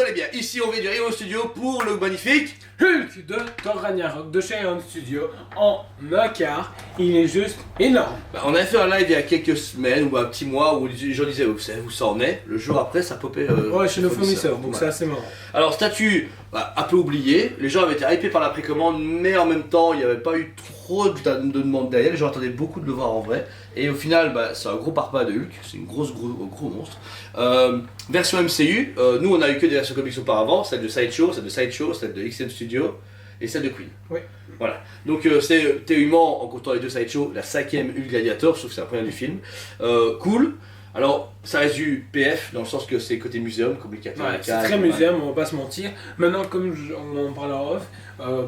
allez bien, ici on vient du Rayon Studio pour le magnifique Hulk de Thor Ragnarok de Cheiron Studio en un quart. Il est juste énorme. On avait fait un live il y a quelques semaines ou un petit mois où les gens disaient vous savez où ça en est. Le jour après ça popait. Ouais, chez nos fournisseurs, donc ouais. c'est assez marrant. Alors statut un peu oublié, les gens avaient été hypés par la précommande, mais en même temps il n'y avait pas eu trop de demandes derrière, les gens attendaient beaucoup de le voir en vrai. Et au final c'est un gros parpaing de Hulk, c'est une gros monstre. Version MCU, nous on a eu que des versions comics auparavant, celle de Sideshow, celle de XM Studio et celle de Queen. Oui. Voilà, donc c'est théoriquement, en comptant les deux Sideshow, la 5ème Hulk Gladiator, sauf que c'est la première du film. Cool. Alors, ça reste du PF, dans le sens que c'est côté muséum, comme les Captain Ouais, c'est très muséum, on va pas se mentir. Maintenant, comme on en parle en off,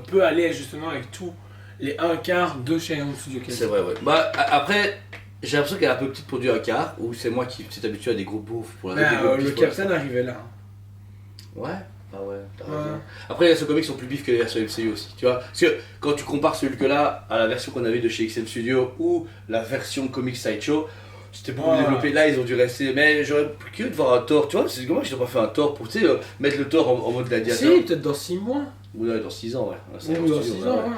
peut aller justement avec tous les 1 quart de Cheiron Studio. C'est vrai, ouais. Après, j'ai l'impression qu'elle est un peu petite pour du 1 quart, ou c'est moi qui suis habitué à des gros bouffes pour la le Captain arrivait là. Ouais. Ah ouais, t'as raison. Après, les versions comics sont plus bifs que les versions MCU aussi, tu vois. Parce que quand tu compares ce Hulk-là à la version qu'on avait de chez XM Studio ou la version comics Sideshow, c'était beaucoup développé. Là, ils ont dû rester. Mais j'aurais plus curieux de voir un Thor, tu vois. C'est comment ils n'ont pas fait un Thor pour mettre le Thor en mode gladiateur. Si, peut-être dans 6 mois. Ou dans 6 ans, ouais. Ou dans 6 ans, ouais.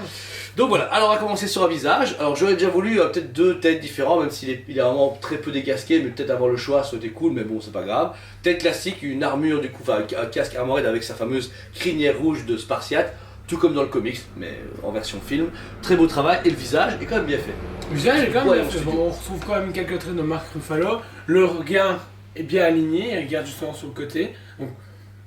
Donc voilà, alors on va commencer sur un visage. Alors j'aurais déjà voulu peut-être 2 têtes différents, même s'il est vraiment très peu décasqué, mais peut-être avoir le choix, ça aurait été cool, mais bon, c'est pas grave. Tête classique, une armure, du coup, enfin un casque armoré avec sa fameuse crinière rouge de Spartiate, tout comme dans le comics, mais en version film. Très beau travail, et le visage est quand même bien fait. Le visage est quand même bien fait. Bon, on retrouve quand même quelques traits de Mark Ruffalo. Le regard est bien aligné, il regarde justement sur le côté. Donc,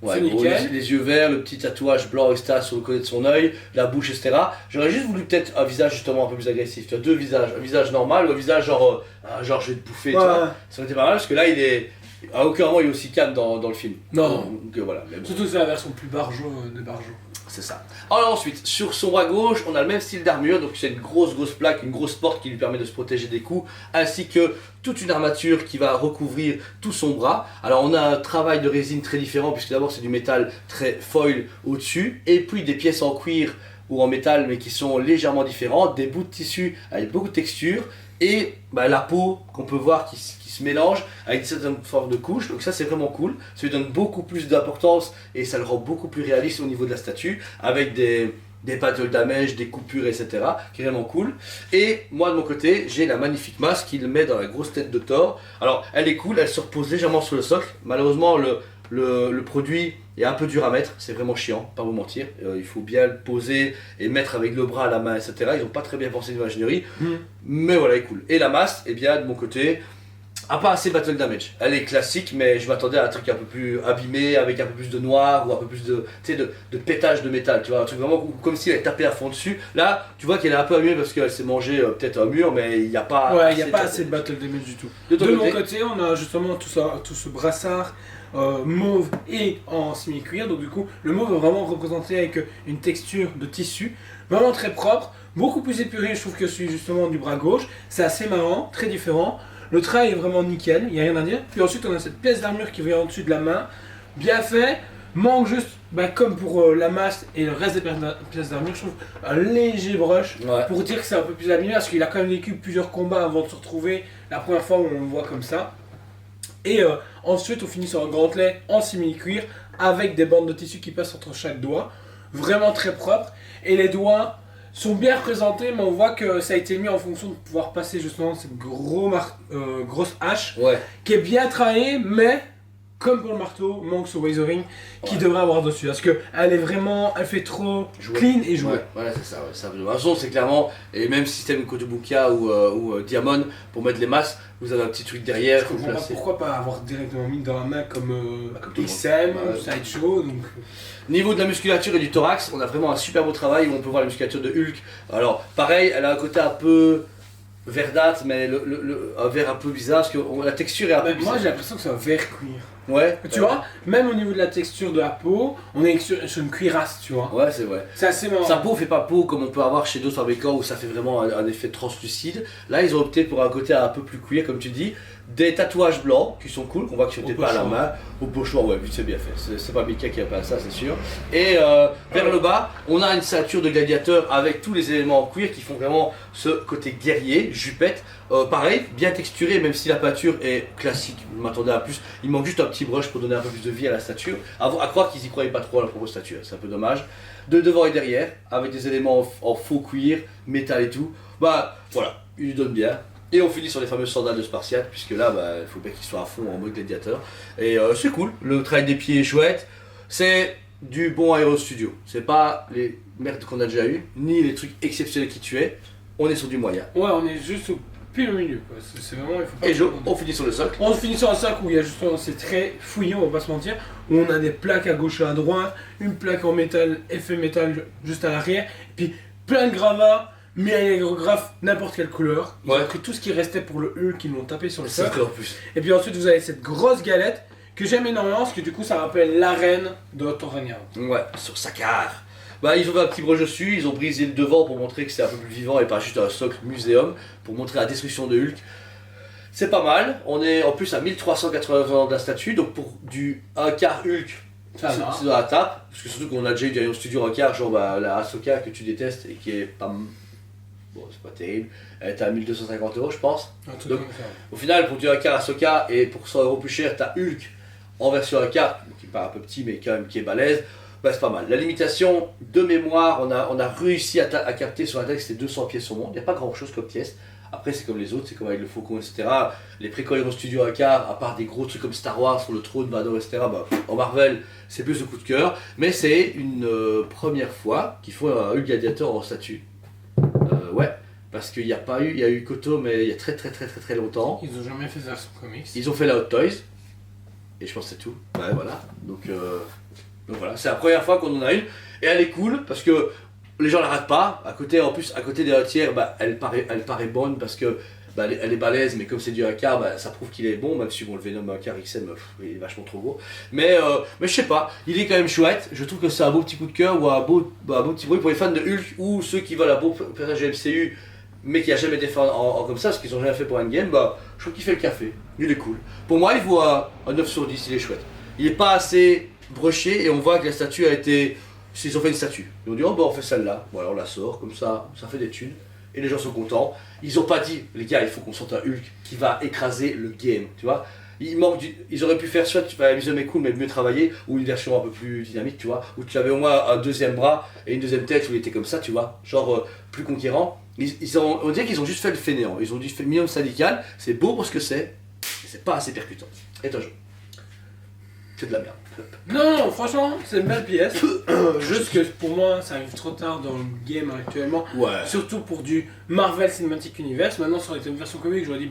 ouais, c'est gros, nickel. les yeux verts, le petit tatouage blanc, etc. sur le côté de son œil, la bouche, etc. J'aurais juste voulu peut-être un visage justement un peu plus agressif. Tu as 2 visages, un visage normal, un visage genre je vais te bouffer, tu vois. Ça aurait été pas mal parce que là il est. À aucun moment il est aussi calme dans le film. Non. Donc voilà. Mais bon. Surtout c'est la version plus barjo de barjo. C'est ça. Alors ensuite, sur son bras gauche, on a le même style d'armure, donc c'est une grosse plaque, une grosse porte qui lui permet de se protéger des coups, ainsi que toute une armature qui va recouvrir tout son bras. Alors on a un travail de résine très différent, puisque d'abord c'est du métal très foil au-dessus, et puis des pièces en cuir ou en métal, mais qui sont légèrement différentes, des bouts de tissu avec beaucoup de texture, et la peau qu'on peut voir qui se mélange avec une certaine forme de couche, donc ça c'est vraiment cool, ça lui donne beaucoup plus d'importance et ça le rend beaucoup plus réaliste au niveau de la statue, avec des battle damage, des coupures, etc. qui est vraiment cool. Et moi de mon côté, j'ai la magnifique masque qu'il met dans la grosse tête de Thor. Alors elle est cool, elle se repose légèrement sur le socle, malheureusement le produit est un peu dur à mettre, c'est vraiment chiant, pas vous mentir. Il faut bien le poser et mettre avec le bras, la main, etc. Ils n'ont pas très bien pensé de l'ingénierie, mais voilà, elle est cool. Et la masse, eh bien de mon côté, a pas assez battle damage. Elle est classique, mais je m'attendais à un truc un peu plus abîmé, avec un peu plus de noir ou un peu plus de pétage de métal, tu vois, un truc vraiment comme si elle avait tapé à fond dessus. Là, tu vois qu'elle est un peu abîmée parce qu'elle s'est mangée peut-être un mur, mais il n'y a pas. Ouais, il n'y a pas assez de battle damage du tout. De mon côté, on a justement tout ce brassard mauve et en semi-cuir. Donc du coup, le mauve est vraiment représenté avec une texture de tissu vraiment très propre, beaucoup plus épuré, je trouve, que celui justement du bras gauche. C'est assez marrant, très différent. Le travail est vraiment nickel, il n'y a rien à dire. Puis ensuite, on a cette pièce d'armure qui vient au-dessus de la main, bien fait. Manque juste, comme pour la masse et le reste des pièces d'armure, je trouve un léger brush pour dire que c'est un peu plus abîmé parce qu'il a quand même vécu plusieurs combats avant de se retrouver la première fois où on le voit comme ça. Et ensuite, on finit sur un gantelet en simili-cuir avec des bandes de tissu qui passent entre chaque doigt. Vraiment très propre. Et les doigts sont bien représentés, mais on voit que ça a été mis en fonction de pouvoir passer justement cette grosse hache qui est bien travaillée, mais comme pour le marteau, manque ce Weathering qui devrait avoir dessus. Parce qu'elle est vraiment, elle fait trop clean et jouée. Voilà, c'est ça. De toute façon, c'est clairement, et même système Kotobukiya ou Diamond, pour mettre les masses, vous avez un petit truc derrière. Je comprends pas pourquoi pas avoir directement mis dans la main comme XM, Sideshow. Donc... Niveau de la musculature et du thorax, on a vraiment un super beau travail où on peut voir la musculature de Hulk. Alors, pareil, elle a un côté un peu verdâtre, mais un vert un peu bizarre, parce que la texture est un peu bizarre. Moi, j'ai l'impression que c'est un vert cuir. Ouais. Tu vois, même au niveau de la texture de la peau, on est sur une cuirasse, tu vois. Ouais, c'est vrai. C'est assez marrant. Sa peau fait pas peau comme on peut avoir chez d'autres fabricants où ça fait vraiment un effet translucide. Là, ils ont opté pour un côté un peu plus cuir, comme tu dis. des tatouages blancs qui sont cool, qu'on voit qu'ils sont pas à la main, au pochoir, ouais, c'est bien fait, c'est pas Mika qui a pas ça, c'est sûr. Et vers le bas, on a une ceinture de gladiateur avec tous les éléments en cuir qui font vraiment ce côté guerrier, jupette. Pareil, bien texturé, même si la peinture est classique, je m'attendais à plus. Il manque juste un petit brush pour donner un peu plus de vie à la statue. À croire qu'ils y croyaient pas trop à la propre statue, c'est un peu dommage. De devant et derrière, avec des éléments en faux cuir, métal et tout. Bah voilà, il lui donne bien. Et on finit sur les fameuses sandales de Spartiate, puisque là, il faut bien qu'il soit à fond en mode gladiateur. Et c'est cool, le travail des pieds est chouette. C'est du bon Aero Studio. C'est pas les merdes qu'on a déjà eu, ni les trucs exceptionnels qui tuaient. On est sur du moyen. Ouais, on est juste au pile au milieu. Quoi. C'est vraiment, il faut pas. Et on finit sur le socle. On finit sur un socle où il y a justement, c'est très fouillé, on va pas se mentir. Où on a des plaques à gauche et à droite, une plaque en métal, effet métal juste à l'arrière, et puis plein de gravats. Mais un aérographe n'importe quelle couleur. Ils ont pris tout ce qui restait pour le Hulk, ils l'ont tapé sur le sol. Et puis ensuite vous avez cette grosse galette que j'aime énormément parce que du coup ça rappelle l'arène de Thor Ragnarok. Ouais, sur Sakaar. Ils ont fait un petit broche dessus, ils ont brisé le devant pour montrer que c'est un peu plus vivant et pas juste un socle muséum pour montrer la destruction de Hulk. C'est pas mal, on est en plus à 1380 ans de la statue, donc pour du 1/4 Hulk, c'est dans la tape, parce que surtout qu'on a déjà eu un studio 1/4, genre la Ahsoka que tu détestes et qui est pas... Bon, c'est pas terrible, elle est à 1250 € je pense. Donc, au final, pour du 1/4 Ahsoka et pour 100 € plus cher, t'as Hulk en version 1/4, qui paraît un peu petit mais quand même qui est balèze. C'est pas mal. La limitation de mémoire, on a réussi à capter sur Internet que c'était 200 pièces au monde. Il n'y a pas grand chose comme pièces. Après, c'est comme les autres, c'est comme avec le Faucon, etc. Les précoils Studio 1/4, à part des gros trucs comme Star Wars sur le trône, Vador, etc. En Marvel, c'est plus le coup de cœur. Mais c'est une première fois qu'ils font un Hulk Gladiator en statue. Ouais, parce qu'il n'y a pas eu, il y a eu Koto, mais il y a très longtemps. Ils n'ont jamais fait ça sur comics. Ils ont fait la Hot Toys, et je pense que c'est tout. Ouais, voilà. Donc voilà, c'est la première fois qu'on en a une, et elle est cool parce que les gens la ratent pas. À côté, en plus, à côté des tiers, elle paraît bonne parce que elle est balèze, mais comme c'est du 1/4, ça prouve qu'il est bon, même si bon, le Venom 1/4 XM, il est vachement trop gros. Mais je sais pas, il est quand même chouette. Je trouve que c'est un beau petit coup de cœur ou un beau petit bruit pour les fans de Hulk ou ceux qui veulent un beau personnage de MCU, mais qui a jamais été fait en comme ça, parce qu'ils ont jamais fait pour Endgame. Je trouve qu'il fait le café. Il est cool. Pour moi, il vaut un 9 sur 10, il est chouette. Il est pas assez broché et on voit que la statue a été. Ils ont fait une statue. Ils ont dit, on fait celle-là. Voilà, on la sort, comme ça fait des thunes. Et les gens sont contents. Ils ont pas dit, les gars, il faut qu'on sorte un Hulk qui va écraser le game, tu vois. Ils auraient pu faire soit la mise est cool mais mieux travaillé, ou une version un peu plus dynamique, tu vois, où tu avais au moins un deuxième bras et une deuxième tête où il était comme ça, tu vois, genre plus conquérant. On dirait qu'ils ont juste fait le fainéant, ils ont juste fait le minimum syndical, c'est beau pour ce que c'est, mais c'est pas assez percutant. Et toi, c'est de la merde. Non, franchement, c'est une belle pièce. Juste que pour moi, ça arrive trop tard dans le game actuellement. Ouais. Surtout pour du Marvel Cinematic Universe. Maintenant, ça aurait été une version comique, j'aurais dit,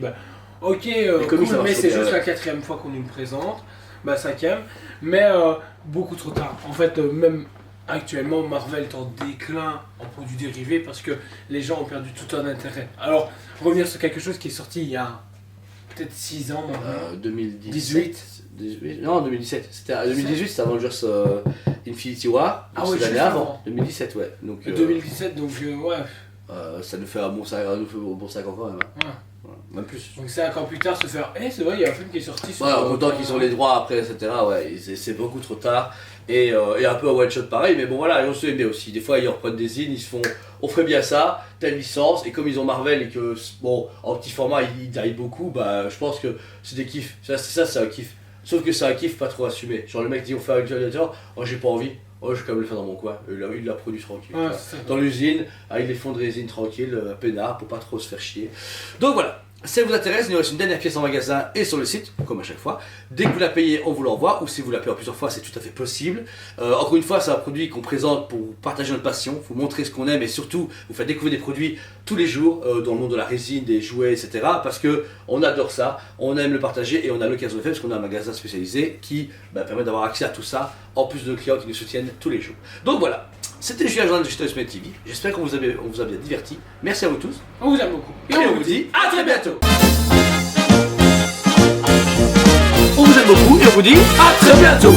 ok, cool, mais c'est juste la 4ème fois qu'on nous le présente. 5ème. Mais beaucoup trop tard. En fait, même actuellement, Marvel est en déclin en produits dérivés parce que les gens ont perdu tout un intérêt. Alors, revenir sur quelque chose qui est sorti il y a peut-être 6 ans maintenant. 2018. Non, 2017. C'était 2018, c'était Avengers Infinity War. Ah ouais, l'année avant. 2017, ouais. Donc, 2017, donc ouais. Ça nous fait un bon 5 ans quand même. Ouais. Même plus. Donc 5 ans plus tard, se faire c'est vrai, il y a un film qui est sorti sur. Ouais, autant qu'ils ont les droits après, etc. Ouais, c'est beaucoup trop tard. Et un peu un one shot pareil, mais bon voilà, on se aimait aussi. Des fois, ils reprennent des zines, ils se font. On ferait bien ça, telle licence, et comme ils ont Marvel et que, bon, en petit format, ils die beaucoup, je pense que c'est des kiffs. C'est un kiff. Sauf que c'est un kiff pas trop assumé. Genre, le mec dit on fait un Gladiator, j'ai pas envie. Je vais quand même le faire dans mon coin. Il l'a produit tranquille. Ouais, dans l'usine, avec les fonds de résine tranquille, peinard, pour pas trop se faire chier. Donc voilà. Si ça vous intéresse, il nous reste une dernière pièce en magasin et sur le site, comme à chaque fois. Dès que vous la payez, on vous l'envoie, ou si vous la payez en plusieurs fois, c'est tout à fait possible. Encore une fois, c'est un produit qu'on présente pour partager notre passion, vous montrer ce qu'on aime et surtout vous faire découvrir des produits tous les jours dans le monde de la résine, des jouets, etc. Parce que on adore ça, on aime le partager et on a l'occasion de le faire parce qu'on a un magasin spécialisé qui permet d'avoir accès à tout ça, en plus de nos clients qui nous soutiennent tous les jours. Donc voilà. C'était Julien Journal de Digital Smith TV. J'espère qu'on vous a bien diverti. Merci à vous tous. On vous aime beaucoup. Et on vous dit à très bientôt. On vous aime beaucoup et on vous dit à très bientôt.